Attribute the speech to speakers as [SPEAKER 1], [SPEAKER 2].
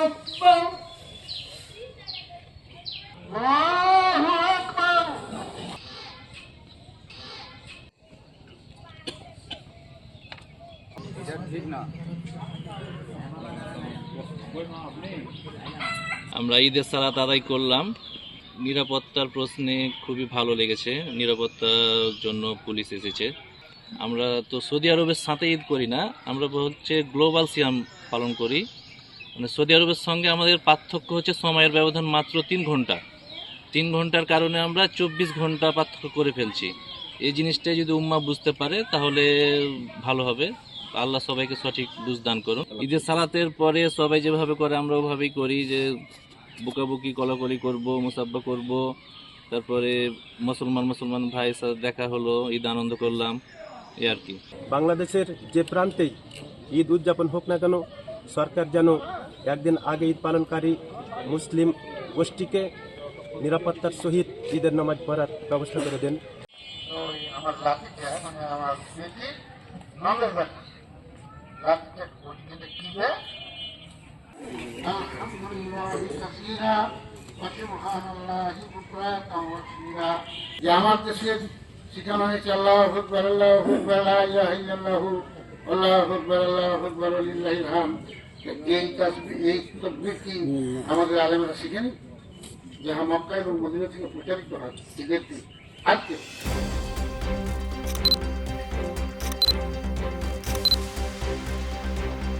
[SPEAKER 1] আকবার আল্লাহু আকবার।
[SPEAKER 2] আমরা ঈদের সালাত আদায় করলাম। নিরাপত্তার প্রশ্নে খুবই ভালো লেগেছে, নিরাপত্তার জন্য পুলিশ এসেছে। আমরা তো সৌদি আরবের সাথে ঈদ করি না, আমরা হচ্ছে গ্লোবাল সিয়াম পালন করি। মানে সৌদি আরবের সঙ্গে আমাদের পার্থক্য হচ্ছে সময়ের ব্যবধান মাত্র 3 ঘন্টা। 3 ঘন্টার কারণে আমরা 24 ঘন্টা পার্থক্য করে ফেলছি। এই জিনিসটাই যদি উম্মাহ বুঝতে পারে তাহলে ভালো হবে। আল্লাহ সবাইকে সঠিক বুঝ দান করুন। ঈদের সালাতের পরে সবাই যেভাবে করে আমরা ওভাবেই করি, যে বুকাবুকি কলাকলি করব, মুসাব্বা করব, তারপরে মুসলমান ভাইয়ের সাথে দেখা হলো, ঈদ আনন্দ করলাম, এই আর কি।
[SPEAKER 3] বাংলাদেশের যে প্রান্তেই ঈদ উদযাপন হোক না কেন, সরকার যেন একদিন আগে ঈদ পালনকারী মুসলিম গোষ্ঠীকে নিরাপত্তার সহিত ঈদের নামাজ পড়ার ব্যবস্থা করে দেন।
[SPEAKER 1] আমার লাঠিটা মানে আমার পেটে নলের ব্যথা, লাঠিটা ওইখানে কিনে যে আমার দেশে শিখানো হয়েছে আল্লাহু আকবার আল্লাহু আকবার লা ইলাহা ইল্লাল্লাহু আল্লাহু আকবার আল্লাহু আকবার লিল্লাহিল হামদ। এই তাকবীর কি আমাদের আলেমরা শিখেনি? যাহা মক্কা এবং মদিনা থেকে প্রচারিত হয় ঈদের দিন আজকে